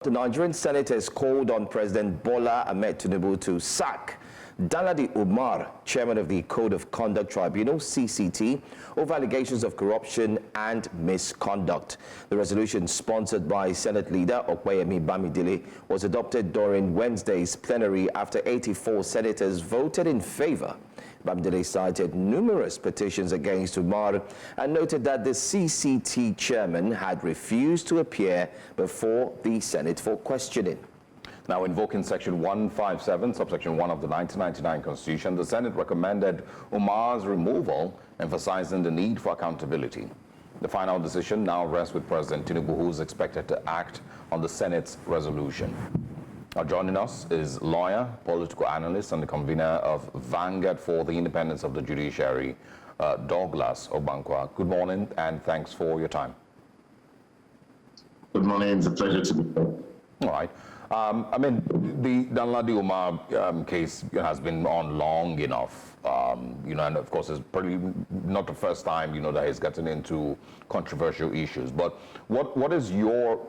The Nigerian Senate has called on President Bola Ahmed Tinubu to sack Danladi Umar, chairman of the Code of Conduct Tribunal, CCT, over allegations of corruption and misconduct. The resolution, sponsored by Senate leader Ogbankwa, was adopted during Wednesday's plenary after 84 senators voted in favor. Bamidele cited numerous petitions against Umar and noted that the CCT chairman had refused to appear before the Senate for questioning. Now, invoking Section 157, subsection 1 of the 1999 Constitution, the Senate recommended Umar's removal, emphasizing the need for accountability. The final decision now rests with President Tinubu, who is expected to act on the Senate's resolution. Now, joining us is lawyer, political analyst, and the convener of Vanguard for the Independence of the Judiciary, Ogbankwa. Good morning, and thanks for your time. Good morning. It's a pleasure to be here. All right. I mean, the Danladi Umar case has been on long enough, and of course, it's probably not the first time, that he's gotten into controversial issues. But what is your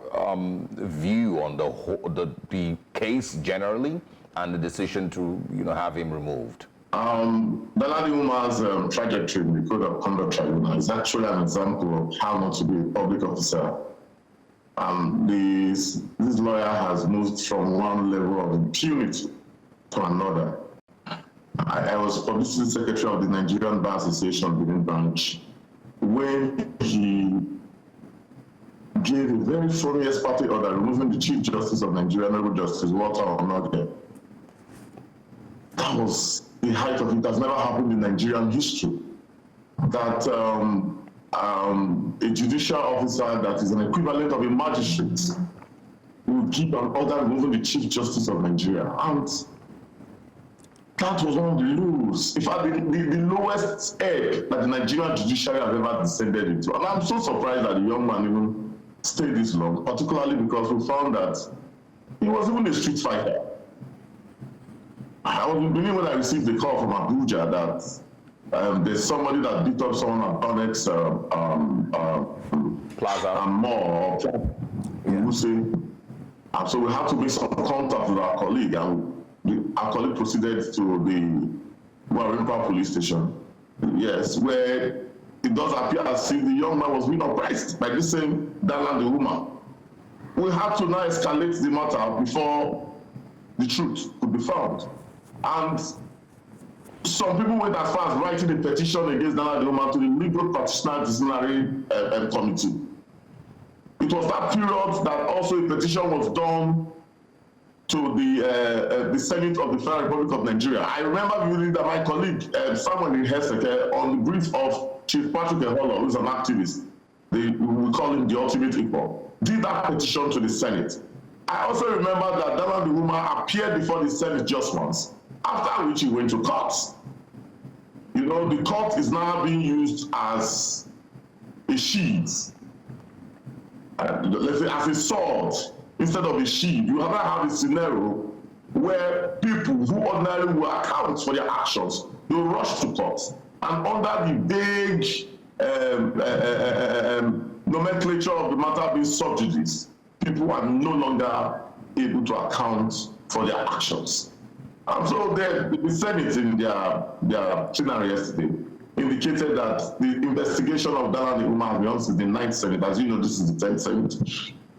view on the case generally and the decision to, have him removed? Danladi Umar's trajectory in the Code of Conduct Tribunal is actually an example of how not to be a public officer. This lawyer has moved from one level of impunity to another. I was publicity secretary of the Nigerian Bar Association Benin branch when he gave a very funny ex parte order removing the Chief Justice of Nigeria, Honorable Justice Walter Onoghe. That was the height of it. Has never happened in Nigerian history. That a judicial officer that is an equivalent of a magistrate will give an order removing the Chief Justice of Nigeria. And that was one of the lows. In fact, the lowest ebb that the Nigerian judiciary has ever descended into. And I'm so surprised that the young man even stayed this long, particularly because we found that he was even a street fighter. I was in Benin when I received the call from Abuja that there's somebody that beat up someone at Onyx Plaza and more. And so we had to make some contact with our colleague, and our colleague proceeded to the Ogbankwa police station. Yes, where it does appear as if the young man was being oppressed by this same Danladi Umar. We had to now escalate the matter before the truth could be found. And some people went as far as writing a petition against Danladi Umar to the Legal Practitioner Disciplinary Committee. It was that period that also a petition was done to the Senate of the Federal Republic of Nigeria. I remember vividly that my colleague, Samuel Iheseke, on the brief of Chief Patrick Eholo, who's an activist, we call him the ultimate equal, did that petition to the Senate. I also remember that Danladi Umar appeared before the Senate just once, after which he went to court. The court is now being used as a shield, let's say as a sword instead of a shield. You have a scenario where people who ordinarily will account for their actions, they will rush to court. And under the vague nomenclature of the matter being sub judice, people are no longer able to account for their actions. And so the Senate in their plenary yesterday indicated that the investigation of Danladi Umar belongs to the 9th Senate. As you know, this is the 10th Senate.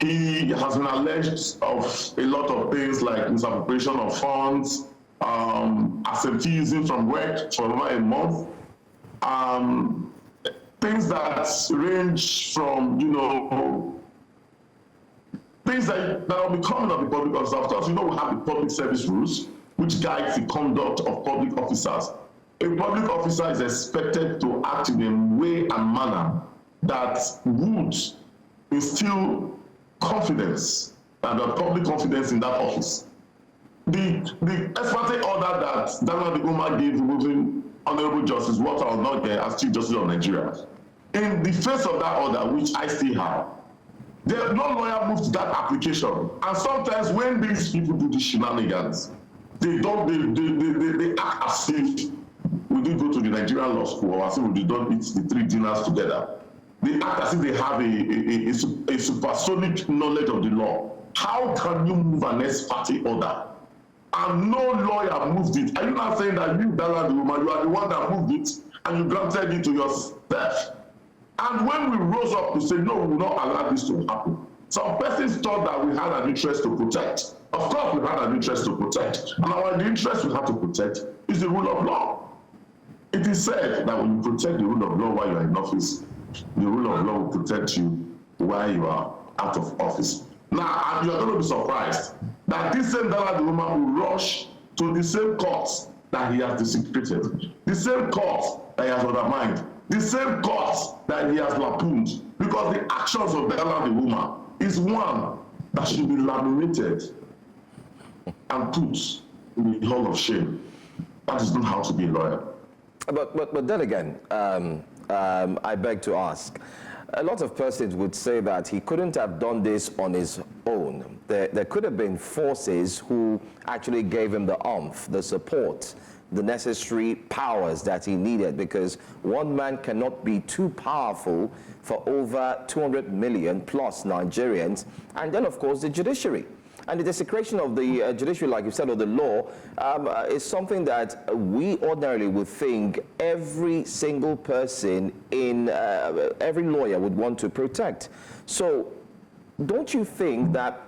He has been alleged of a lot of things like misappropriation of funds, absenteeism from work for over a month, things that range from, things that will be coming of the public officer. Of course, we have the public service rules, which guides the conduct of public officers. A public officer is expected to act in a way and manner that would instill confidence and public confidence in that office. The ex parte order that Danladi Umar gave removing Honorable Justice Walter Onoghe as Chief Justice of Nigeria, in the face of that order, which I still have, no lawyer moved to that application. And sometimes when these people do these shenanigans, they act as if we did go to the Nigerian law school, or as if we did not eat the 3 dinners together. They act as if they have a supersonic knowledge of the law. How can you move an ex-party order and no lawyer moved it? Are you not saying that you, Danladi Umar, you are the one that moved it and you granted it to yourself? And when we rose up to say, no, we will not allow this to happen, some persons thought that we had an interest to protect. Of course, we had an interest to protect. And the interest we have to protect is the rule of law. It is said that when you protect the rule of law while you are in office, the rule of law will protect you while you are out of office. Now, you are going to be surprised that this same Danladi Umar will rush to the same courts that he has desecrated, the same courts that he has undermined, the same courts that he has lampooned, because the actions of Danladi Umar is one that should be laminated and put in the hall of shame. That is not how to be a lawyer. But then again, I beg to ask, a lot of persons would say that he couldn't have done this on his own. There could have been forces who actually gave him the oomph, the support, the necessary powers that he needed, because one man cannot be too powerful for over 200 million plus Nigerians. And then, of course, the judiciary. And the desecration of the judiciary, like you said, or the law, is something that we ordinarily would think every single person in every lawyer would want to protect. So don't you think that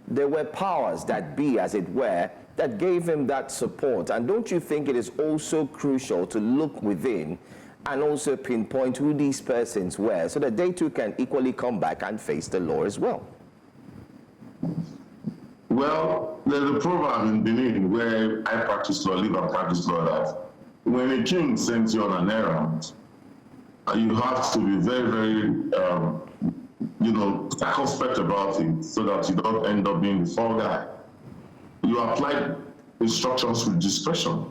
there were powers that be, as it were, that gave him that support? And don't you think it is also crucial to look within and also pinpoint who these persons were so that they too can equally come back and face the law as well? Well, there's a proverb in Benin where I practice law, live and practice law, that when a king sends you on an errand, you have to be very, very, circumspect about it so that you don't end up being the fall guy. You apply instructions with discretion.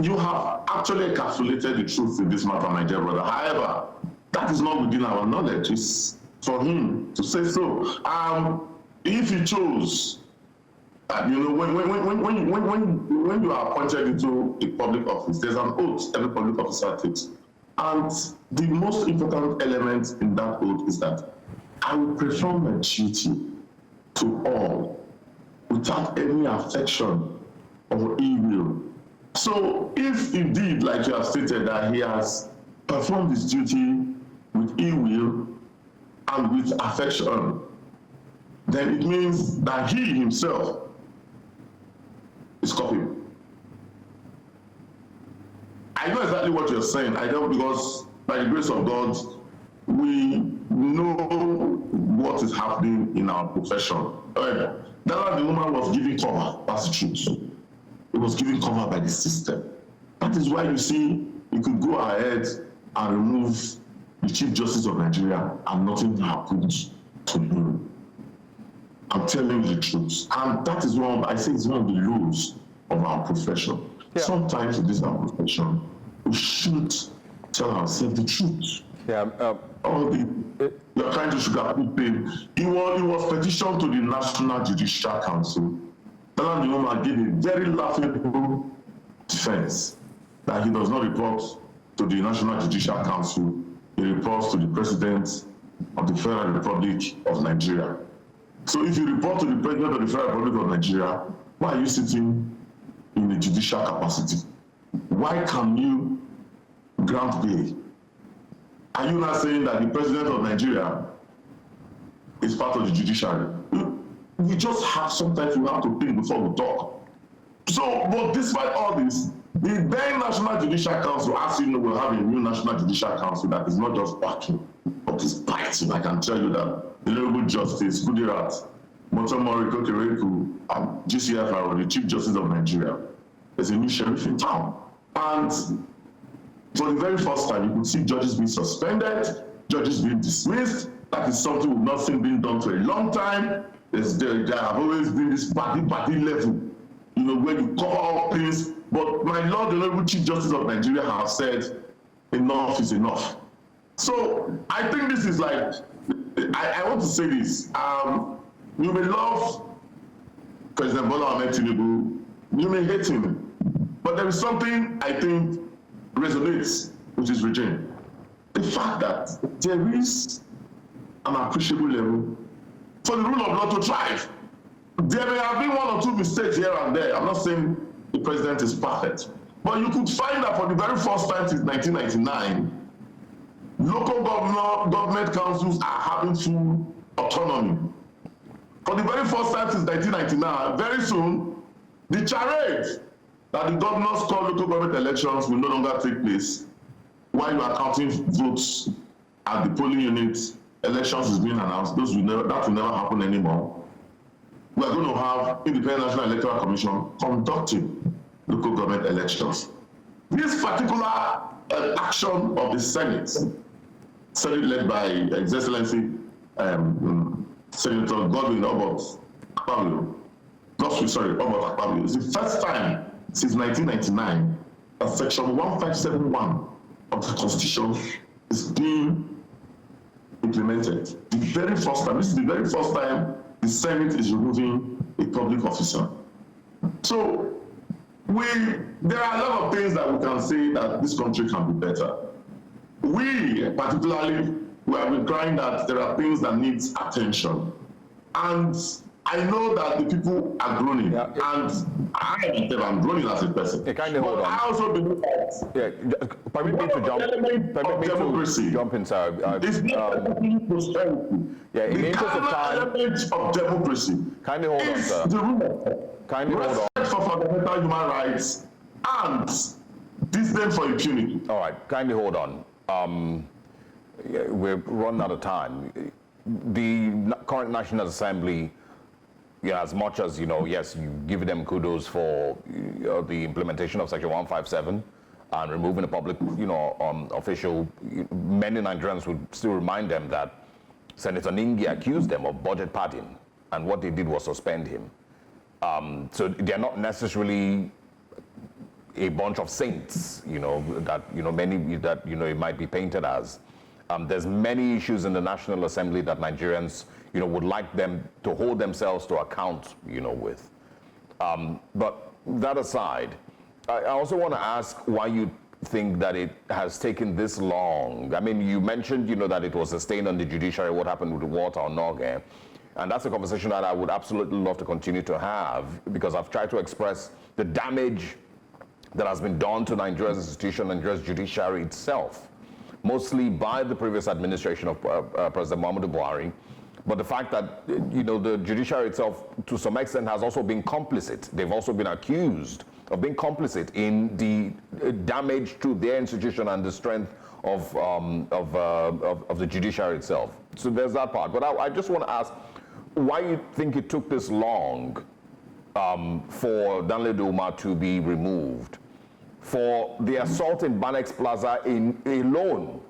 You have actually encapsulated the truth in this matter, my dear brother. However, that is not within our knowledge. It's for him to say so. If he chose, when you are appointed into a public office, there's an oath every public officer takes. And the most important element in that oath is that I will perform my duty to all without any affection or ill will. So if indeed, like you have stated, that he has performed his duty with ill will and with affection, then it means that he himself is culpable. I know exactly what you're saying. I know, because by the grace of God, we know what is happening in our profession. Danladi Umar was giving cover. That's the truth. It was given cover by the system. That is why you see you could go ahead and remove the Chief Justice of Nigeria and nothing happened to him. I'm telling you the truth. And that is it's one of the rules of our profession. Yeah. Sometimes in this our profession, we should tell ourselves the truth. Yeah. You're trying to sugarcoat things. He was petitioned to the National Judicial Council. Danladi Umar gave a very laughable defense that he does not report to the National Judicial Council. He reports to the President of the Federal Republic of Nigeria. So if you report to the President of the Federal Republic of Nigeria, why are you sitting in a judicial capacity? Why can you grant bail? Are you not saying that the President of Nigeria is part of the judiciary? We just have, sometimes we have to think before we talk. So, but despite all this, the then National Judicial Council, as you know, will have a new National Judicial Council that is not just backing, but is biting. I can tell you that the Honorable Justice Kudirat, Motomori Kokereku, and GCFR, the Chief Justice of Nigeria, there's a new sheriff in town. And for the very first time, you could see judges being suspended, judges being dismissed. That is something we've not seen being done for a long time. There have always been this party level, when you cover all things. But my Lord, the Honorable Chief Justice of Nigeria has said, enough is enough. So I think this is like, I want to say this. You may love President Bola Ahmed Tinubu, you may hate him, but there is something I think resonates with his regime. The fact that there is an appreciable level for the rule of law to thrive. There may have been one or two mistakes here and there. I'm not saying the president is perfect, but you could find that for the very first time since 1999, local government councils are having full autonomy. For the very first time since 1999, very soon, the charade that the governors call local government elections will no longer take place while you are counting votes at the polling units. Elections is being announced. That will never happen anymore. We are going to have Independent National Electoral Commission conducting local government elections. This particular action of the Senate led by His Excellency Senator Godwin Akpabio, it's the first time since 1999 that Section 1571 of the Constitution is being implemented. The very first time, this is the very first time the Senate is removing a public officer. So there are a lot of things that we can say that this country can be better. We particularly, we have been crying that there are things that need attention. And I know that the people are groaning, and I'm groaning as a person. Yeah, kind of hold on. I also believe that permit me to jump in, sir. It's not prosperity. Yeah, in the interest of time, element of democracy. Kindly hold on, sir. The rule of law. Kindly hold on. Respect for fundamental human rights and disdain for impunity. All right, kindly hold on. We're running out of time. The current National Assembly, as much as, yes, you give them kudos for the implementation of Section 157 and removing the public, official, many Nigerians would still remind them that Senator Ningi accused them of budget padding, and what they did was suspend him. So they're not necessarily a bunch of saints, that, many that, it might be painted as. There's many issues in the National Assembly that Nigerians, would like them to hold themselves to account, with. But that aside, I also want to ask why you think that it has taken this long. I mean, you mentioned, that it was a stain on the judiciary, what happened with Walter Onoge. And that's a conversation that I would absolutely love to continue to have, because I've tried to express the damage that has been done to Nigeria's institution, Nigeria's judiciary itself, mostly by the previous administration of President Muhammadu Buhari. But the fact that, the judiciary itself, to some extent, has also been complicit. They've also been accused of being complicit in the damage to their institution and the strength of the judiciary itself. So there's that part. But I just want to ask why you think it took this long for Danladi Umar to be removed. For the assault in Banex Plaza alone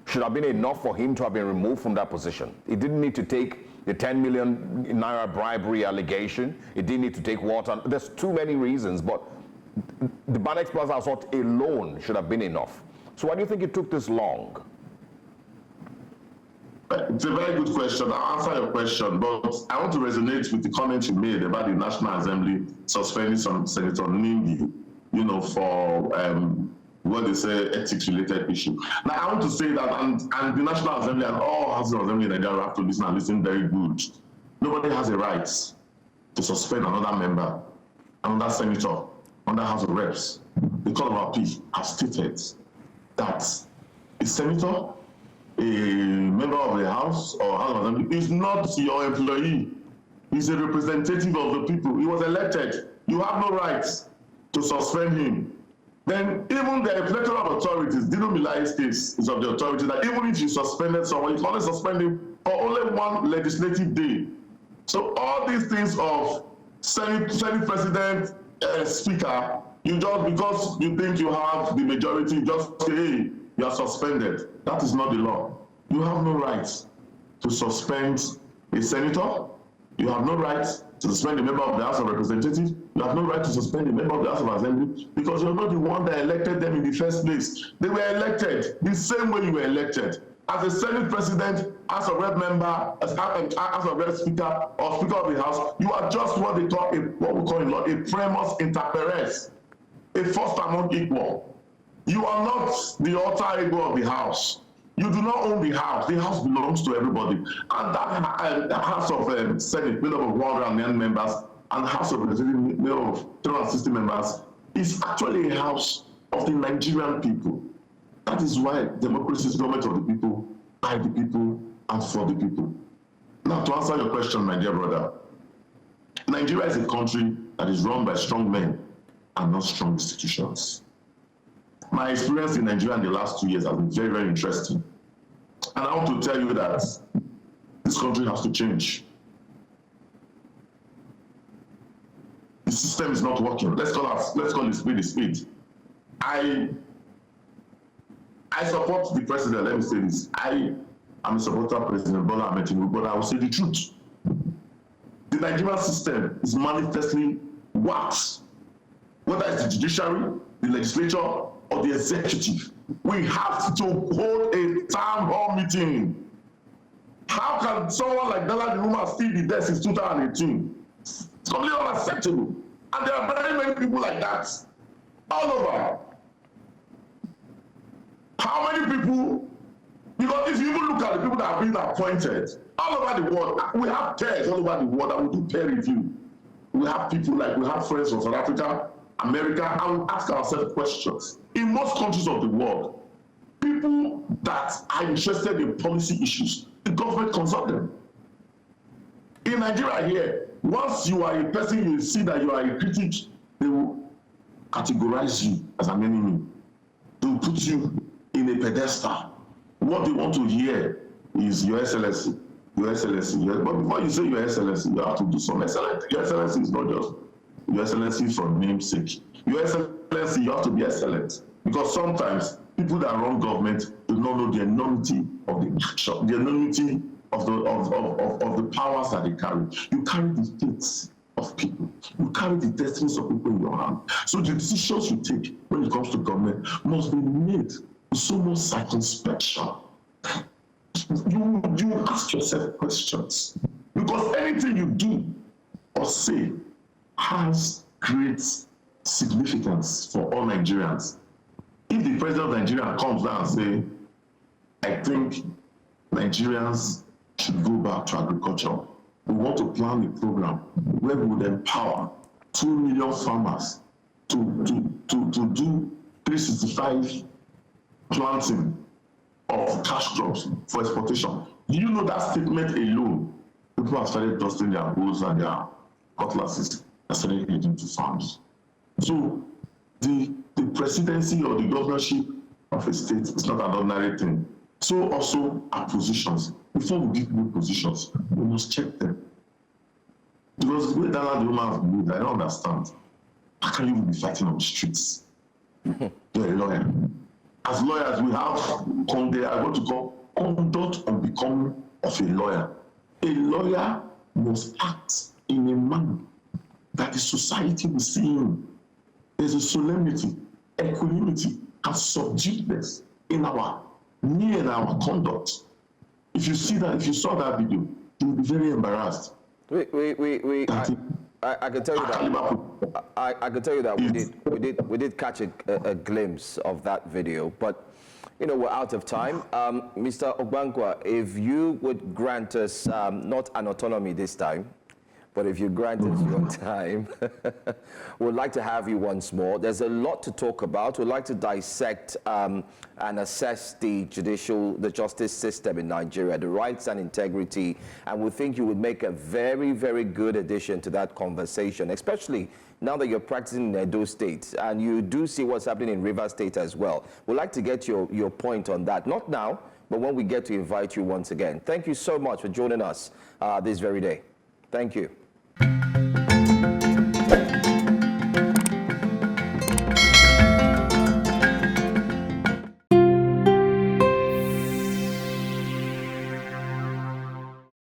should have been enough for him to have been removed from that position. It didn't need to take the 10 million naira bribery allegation. It didn't need to take water. There's too many reasons, but the Banex Plaza assault alone should have been enough. So why do you think it took this long? It's a very good question. I'll answer your question, but I want to resonate with the comment you made about the National Assembly suspending Senator Ningi, for what they say ethics-related issue. Now, I want to say that, and the National Assembly and all houses of assembly in Nigeria have to listen and listen very good. Nobody has a right to suspend another member, another senator, another House of Reps. The Court of Appeal has stated that a senator, a member of the House or House of Assembly, is not your employee. He's a representative of the people. He was elected. You have no rights to suspend him. Then even the electoral authorities, Dino-Milai's case is of the authority that even if you suspended someone, you can only suspend him for only one legislative day. So all these things of Senate President, Speaker, you just, because you think you have the majority, just say, hey, you are suspended. That is not the law. You have no rights to suspend a senator. You have no right to suspend a member of the House of Representatives. You have no right to suspend a member of the House of Assembly because you're not the one that elected them in the first place. They were elected the same way you were elected. As a Senate President, House of Rep member, as House of Rep Speaker, or Speaker of the House, you are just what we call in law a primus inter pares, a first among equal. You are not the alter ego of the House. You do not own the house. The house belongs to everybody. And that House of Senate, made up of 109 members, and House of Representatives, made up of 360 members, is actually a house of the Nigerian people. That is why democracy is government of the people, by the people, and for the people. Now, to answer your question, my dear brother, Nigeria is a country that is run by strong men and not strong institutions. My experience in Nigeria in the last 2 years has been very, very interesting. And I want to tell you that this country has to change. The system is not working. Let's call it speed a speed. I support the president. Let me say this. I am a supporter of President Bola Ahmed Tinubu, but I will say the truth. The Nigerian system is manifestly warped. Whether it's the judiciary, the legislature, or the executive, we have to hold a town hall meeting. How can someone like Danladi Umar still be there since 2018? It's completely unacceptable. And there are very many people like that all over. How many people? Because if you even look at the people that have been appointed all over the world, we have peers all over the world that will do peer review. We have people like, we have friends from South Africa, America, and we ask ourselves questions. In most countries of the world, people that are interested in policy issues, the government consult them. In Nigeria here, once you are a person, you see that you are a critic, they will categorize you as an enemy. They will put you in a pedestal. What they want to hear is your excellency, your excellency. But before you say your excellency, you have to do some excellence. Your excellency is not just your excellency from namesake. Your excellency, you have to be excellent. Because sometimes people that run government do not know the enormity of the action, the enormity of the powers that they carry. You carry the fates of people. You carry the destinies of people in your hand. So the decisions you take when it comes to government must be made with so much circumspection. You ask yourself questions. Because anything you do or say has great significance for all Nigerians. If the president of Nigeria comes down and say, I think Nigerians should go back to agriculture. We want to plan a program where we would empower 2 million farmers to do 365 planting of cash crops for exportation. Do you know that statement alone? People have started dusting their bows and their cutlasses and started heading to farms. So the presidency or the governorship of a state is not an ordinary thing. So also our positions. Before we give new positions, we must check them. Because the way Danladi Umar has moved, I don't understand. How can you be fighting on the streets? You're a lawyer. As lawyers, we have what you call conduct on becoming of a lawyer. A lawyer must act in a manner that the society will see him. There's a solemnity, equanimity, and subduedness in our conduct. If you see that, if you saw that video, you'll be very embarrassed. I can tell you that. I can tell you that we did catch a glimpse of that video, but you know we're out of time. Mr. Ogbankwa, if you would grant us not an autonomy this time, but if you grant us your time, we'd like to have you once more. There's a lot to talk about. We'd like to dissect and assess the justice system in Nigeria, the rights and integrity, and we think you would make a very, very good addition to that conversation, especially now that you're practicing in Edo State, and you do see what's happening in Rivers State as well. We'd like to get your point on that, not now, but when we get to invite you once again. Thank you so much for joining us this very day. Thank you.